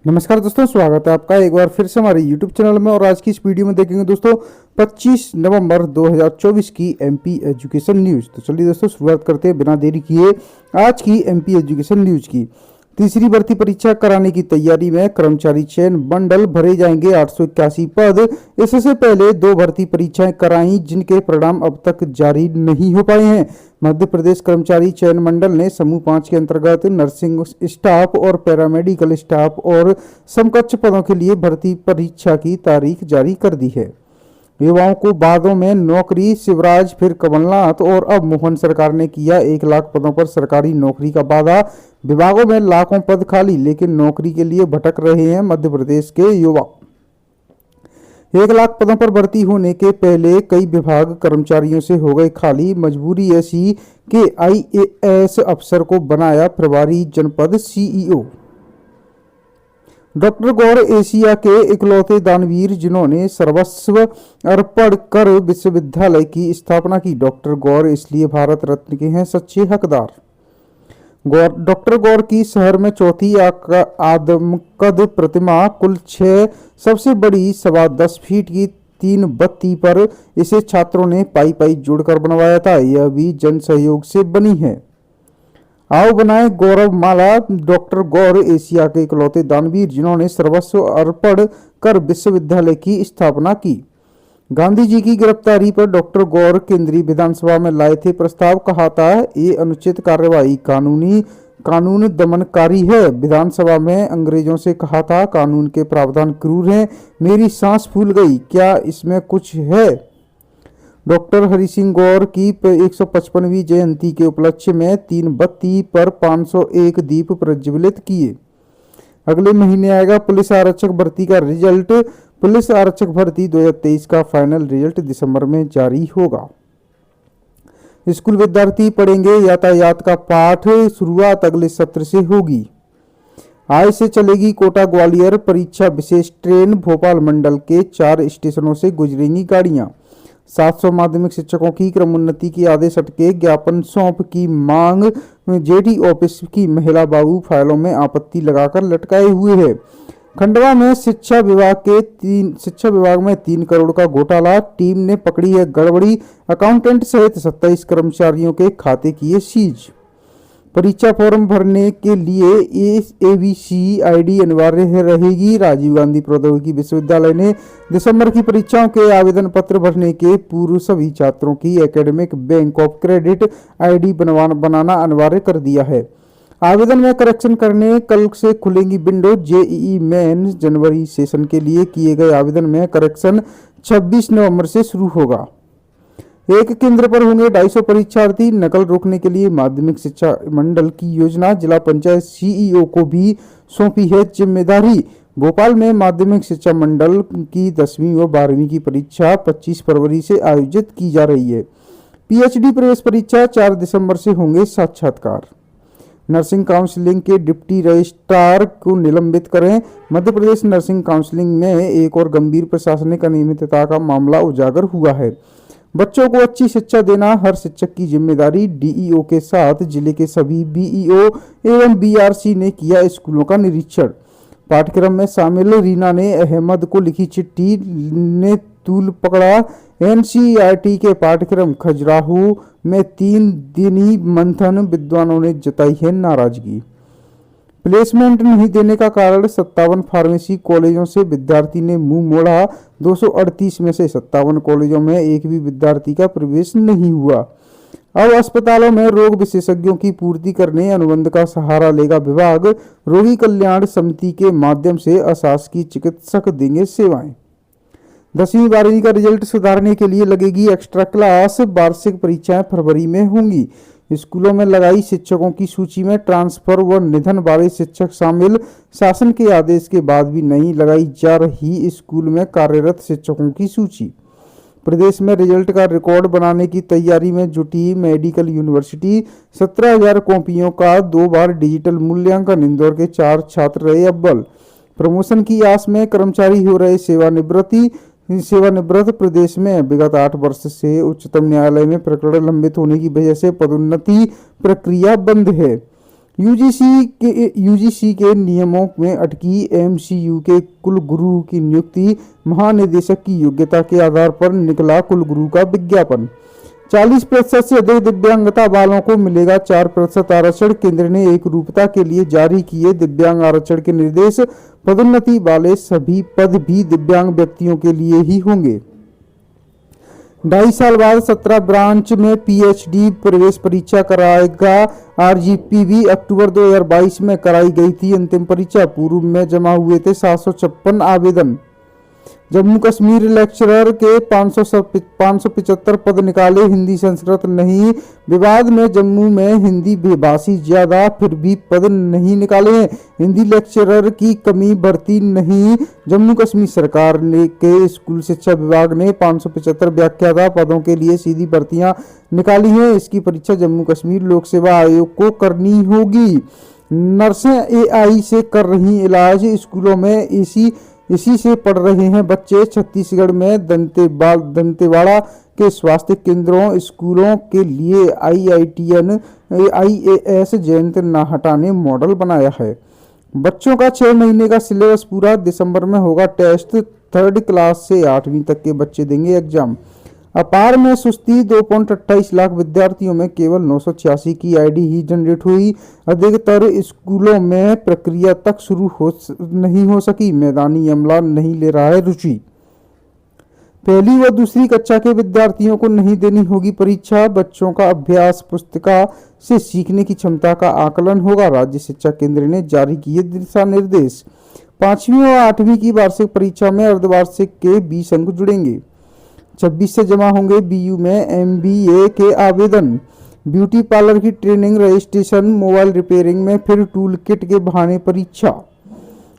नमस्कार दोस्तों, स्वागत है आपका एक बार फिर से हमारे YouTube चैनल में। और आज की इस वीडियो में देखेंगे दोस्तों 25 नवंबर 2024 की एमपी एजुकेशन न्यूज़। तो चलिए दोस्तों शुरुआत करते हैं बिना देरी किए आज की एमपी एजुकेशन न्यूज़ की। तीसरी भर्ती परीक्षा कराने की तैयारी में कर्मचारी चयन मंडल भरे जाएंगे 881 पद। इससे पहले 2 भर्ती परीक्षाएं कराई जिनके परिणाम अब तक जारी नहीं हो पाए हैं। मध्य प्रदेश कर्मचारी चयन मंडल ने समूह 5 के अंतर्गत नर्सिंग स्टाफ और पैरामेडिकल स्टाफ और समकक्ष पदों के लिए भर्ती परीक्षा की तारीख जारी कर दी है। युवाओं को बादों में नौकरी, शिवराज फिर कमलनाथ और अब मोहन सरकार ने किया 1 लाख पदों पर सरकारी नौकरी का वादा। विभागों में लाखों पद खाली, लेकिन नौकरी के लिए भटक रहे हैं मध्य प्रदेश के युवा। 1 लाख पदों पर भर्ती होने के पहले कई विभाग कर्मचारियों से हो गए खाली। मजबूरी ऐसी कि आईएएस अफसर को बनाया प्रभारी जनपद सीईओ। डॉक्टर गौर एशिया के इकलौते दानवीर जिन्होंने सर्वस्व अर्पण कर विश्वविद्यालय की स्थापना की। डॉक्टर गौर इसलिए भारत रत्न के हैं सच्चे हकदार। डॉक्टर गौर की शहर में चौथी आदमकद प्रतिमा कुल 6 सबसे बड़ी 10.25 फीट की 3 बत्ती पर इसे छात्रों ने पाई पाई जोड़कर बनवाया था। यह भी जन सहयोग से बनी है। आओ बनाए गौरव माला। डॉक्टर गौर एशिया के इकलौते दानवीर जिन्होंने सर्वस्व अर्पण कर विश्वविद्यालय की स्थापना की। गांधी जी की गिरफ्तारी पर डॉक्टर गौर केंद्रीय विधानसभा में लाए थे प्रस्ताव। कहा था ये अनुचित कार्यवाही कानून दमनकारी है। विधानसभा में अंग्रेजों से कहा था कानून के प्रावधान क्रूर हैं। मेरी सांस फूल गई, क्या इसमें कुछ है। डॉक्टर हरि सिंह गौर की 155वीं जयंती के उपलक्ष्य में 3 बत्ती पर 501 दीप प्रज्वलित किए। अगले महीने आएगा पुलिस आरक्षक भर्ती का रिजल्ट। पुलिस आरक्षक भर्ती 2023 का फाइनल रिजल्ट दिसंबर में जारी होगा। स्कूल विद्यार्थी पढ़ेंगे यातायात का पाठ। शुरुआत अगले सत्र से होगी। आज से चलेगी कोटा ग्वालियर परीक्षा विशेष ट्रेन। भोपाल मंडल के 4 स्टेशनों से गुजरेंगी गाड़ियां। 700 माध्यमिक शिक्षकों की क्रमोन्नति की आदेश अटके। ज्ञापन सौंप की मांग। जेडी ऑफिस की महिला बाबू फाइलों में आपत्ति लगाकर लटकाए हुए है। खंडवा में शिक्षा विभाग में 3 करोड़ का घोटाला। टीम ने पकड़ी है गड़बड़ी। अकाउंटेंट सहित 27 कर्मचारियों के खाते किए सीज। परीक्षा फॉर्म भरने के लिए एबीसी आईडी अनिवार्य रहेगी। राजीव गांधी प्रौद्योगिकी विश्वविद्यालय ने दिसंबर की परीक्षाओं के आवेदन पत्र भरने के पूर्व सभी छात्रों की academic bank of credit ID बनाना अनिवार्य कर दिया है। आवेदन में करेक्शन करने कल से खुलेंगी विंडो। जेईई मेन जनवरी सेशन के लिए किए गए आवेदन में करेक्शन 26 नवंबर से शुरू होगा। एक केंद्र पर होंगे 250 परीक्षार्थी। नकल रोकने के लिए माध्यमिक शिक्षा मंडल की योजना। जिला पंचायत सीईओ को भी सौंपी है जिम्मेदारी। भोपाल में माध्यमिक शिक्षा मंडल की 10वीं व 12वीं की परीक्षा 25 फरवरी से आयोजित की जा रही है। पीएचडी प्रवेश परीक्षा 4 दिसंबर से होंगे साक्षात्कार। नर्सिंग काउंसलिंग के डिप्टी रजिस्ट्रार को निलंबित करें। मध्य प्रदेश नर्सिंग काउंसलिंग में एक और गंभीर प्रशासनिक अनियमितता का मामला उजागर हुआ है। बच्चों को अच्छी शिक्षा देना हर शिक्षक की जिम्मेदारी। डीईओ के साथ जिले के सभी बीईओ एवं बीआरसी ने किया स्कूलों का निरीक्षण। पाठ्यक्रम में शामिल रीना ने अहमद को लिखी चिट्ठी ने तूल पकड़ा। एनसीईआरटी के पाठ्यक्रम खजुराहो में 3 दिनी मंथन। विद्वानों ने जताई है नाराजगी। प्लेसमेंट नहीं देने का कारण 57 फार्मेसी कॉलेजों से विद्यार्थी ने मुंह मोड़ा। 238 में से 57 कॉलेजों में एक भी विद्यार्थी का प्रवेश नहीं हुआ। अब अस्पतालों में रोग विशेषज्ञों की पूर्ति करने अनुबंध का सहारा लेगा विभाग। रोगी कल्याण समिति के माध्यम से अशासकीय चिकित्सक देंगे सेवाएं। 10वीं 12वीं का रिजल्ट सुधारने के लिए लगेगी एक्स्ट्रा क्लास। वार्षिक परीक्षाएं फरवरी में होंगी। स्कूलों में लगाई शिक्षकों की सूची में ट्रांसफर व निधन वाले शिक्षक शामिल। शासन के आदेश के बाद भी नहीं लगाई जा रही स्कूल में कार्यरत शिक्षकों की सूची। प्रदेश में रिजल्ट का रिकॉर्ड बनाने की तैयारी में जुटी मेडिकल यूनिवर्सिटी। 17,000 कॉपियों का 2 बार डिजिटल मूल्यांकन। इंदौर के 4 छात्र रहे अव्वल। प्रमोशन की आस में कर्मचारी हो रहे सेवानिवृत्त। प्रदेश में विगत 8 वर्ष से उच्चतम न्यायालय में प्रकरण लंबित होने की वजह से पदोन्नति प्रक्रिया बंद है। यूजीसी के नियमों में अटकी एमसीयू के कुलगुरु की नियुक्ति, महानिदेशक की योग्यता के आधार पर निकला कुलगुरु का विज्ञापन। 40% से अधिक दिव्यांगता वालों को मिलेगा 4% आरक्षण, केंद्र ने एक रूपता के लिए जारी किए दिव्यांग आरक्षण के निर्देश, पदोन्नति वाले सभी पद भी दिव्यांग व्यक्तियों के लिए ही होंगे। 2.5 साल बाद 17 ब्रांच में पीएचडी प्रवेश परीक्षा कराएगा आरजीपीवी। अक्टूबर 2022 में कराई गई थी अंतिम परीक्षा, पूर्व में जमा हुए थे 756 आवेदन। जम्मू कश्मीर लेक्चरर के 575 पद निकाले, हिंदी संस्कृत नहीं, विवाद में जम्मू में हिंदी भाषी ज्यादा फिर भी पद नहीं निकाले हैं। हिंदी लेक्चरर की कमी भर्ती नहीं, जम्मू कश्मीर सरकार ने के स्कूल शिक्षा विभाग ने 575 व्याख्याता पदों के लिए सीधी भर्तियां निकाली हैं। इसकी परीक्षा जम्मू कश्मीर लोक सेवा आयोग को करनी होगी। नर्सें एआई से कर रही इलाज, स्कूलों में इसी से पढ़ रहे हैं बच्चे। छत्तीसगढ़ में दंतेवाड़ा के स्वास्थ्य केंद्रों स्कूलों के लिए IIAS जयंत नाहटा ने मॉडल बनाया है। बच्चों का 6 महीने का सिलेबस पूरा, दिसंबर में होगा टेस्ट। 3rd क्लास से 8वीं तक के बच्चे देंगे एग्जाम। अपार में सुस्ती, 2.28 लाख विद्यार्थियों में केवल 986 की आईडी ही जनरेट हुई। अधिकतर स्कूलों में प्रक्रिया तक शुरू नहीं हो सकी, मैदानी अमला नहीं ले रहा है रुचि। पहली व दूसरी कक्षा के विद्यार्थियों को नहीं देनी होगी परीक्षा, बच्चों का अभ्यास पुस्तिका से सीखने की क्षमता का आकलन होगा। राज्य शिक्षा केंद्र ने जारी किए दिशा निर्देश। 5वीं और 8वीं की वार्षिक परीक्षा में अर्धवार्षिक के 20 अंक जुड़ेंगे। 26 से जमा होंगे बीयू में एमबीए के आवेदन। ब्यूटी पार्लर की ट्रेनिंग, रजिस्ट्रेशन, मोबाइल रिपेयरिंग में फिर टूल किट के बहाने परीक्षा।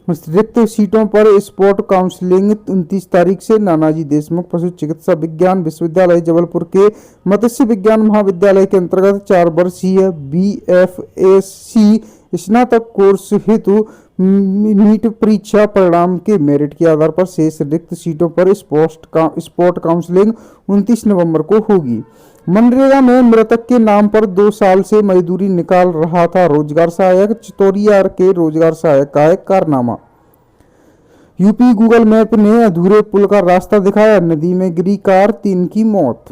रिक्त सीटों पर स्पॉट काउंसलिंग 29 तारीख से। नानाजी देशमुख पशु चिकित्सा विज्ञान विश्वविद्यालय जबलपुर के मत्स्य विज्ञान महाविद्यालय के अंतर्गत 4 वर्षीय BFSC स्नातक कोर्स हेतु नीट परीक्षा परिणाम के मेरिट के आधार पर शेष रिक्त सीटों पर स्पॉट काउंसलिंग 29 नवंबर को होगी। मनरेगा में मृतक के नाम पर 2 साल से मजदूरी निकाल रहा था रोजगार सहायक, चितौरिया के रोजगार सहायक का एक कारनामा। यूपी गूगल मैप ने अधूरे पुल का रास्ता दिखाया, नदी में गिरी कार, 3 की मौत।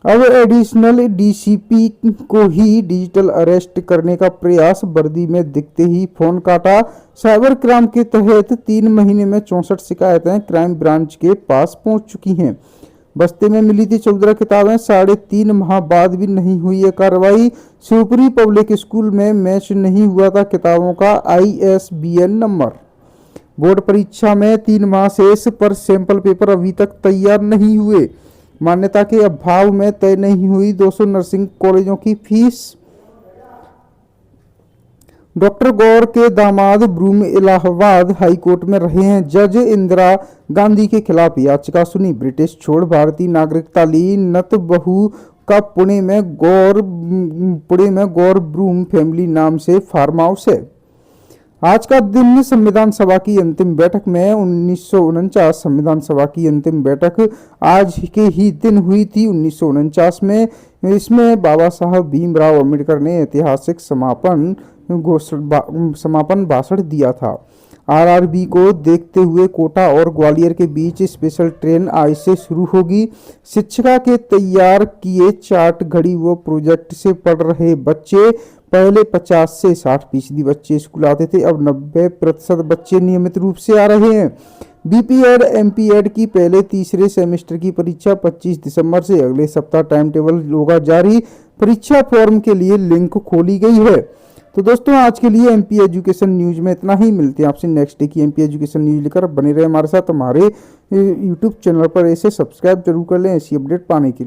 अब एडिशनल डीसीपी को ही डिजिटल अरेस्ट करने का प्रयास, वर्दी में दिखते ही फोन काटा। साइबर क्राइम के तहत 3 महीने में 64 शिकायतें क्राइम ब्रांच के पास पहुंच चुकी हैं। बस्ते में मिली थी 14 किताबें, 3.5 माह बाद भी नहीं हुई है कार्रवाई। शिवपुरी पब्लिक स्कूल में मैच नहीं हुआ था किताबों का ISBN नंबर। बोर्ड परीक्षा में 3 माह शेष पर सैंपल पेपर अभी तक तैयार नहीं हुए। मान्यता के अभाव में तय नहीं हुई 200 नर्सिंग कॉलेजों की फीस। डॉक्टर गौर के दामाद ब्रूम इलाहाबाद हाई कोर्ट में रहे हैं। जज इंदिरा गांधी के खिलाफ याचिका सुनी, ब्रिटिश छोड़ भारतीय नागरिकता ली। नत बहू का पुणे में गौर ब्रूम फैमिली नाम से फार्म हाउस है। आज का दिन संविधान सभा की अंतिम बैठक में 1949 संविधान सभा की अंतिम बैठक आज के ही दिन हुई थी 1949 में। इसमें बाबा साहब भीमराव अंबेडकर ने ऐतिहासिक समापन भाषण दिया था। आरआरबी को देखते हुए कोटा और ग्वालियर के बीच स्पेशल ट्रेन आज से शुरू होगी। शिक्षिका के तैयार किए चार्ट, घड़ी व प्रोजेक्ट से पढ़ रहे बच्चे। पहले 50 से 60% बच्चे स्कूल आते थे, अब 90% बच्चे नियमित रूप से आ रहे हैं। बीपीएड एमपीएड की पहले तीसरे सेमेस्टर की परीक्षा 25 दिसंबर से, अगले सप्ताह टाइम टेबल होगा जारी। परीक्षा फॉर्म के लिए लिंक खोली गई है। तो दोस्तों आज के लिए एमपी एजुकेशन न्यूज में इतना ही। मिलते हैं आपसे नेक्स्ट डे की एमपी एजुकेशन न्यूज लेकर। बने रहे हमारे साथ। हमारे यूट्यूब चैनल पर ऐसे सब्सक्राइब जरूर कर लें ऐसी अपडेट पाने के लिए।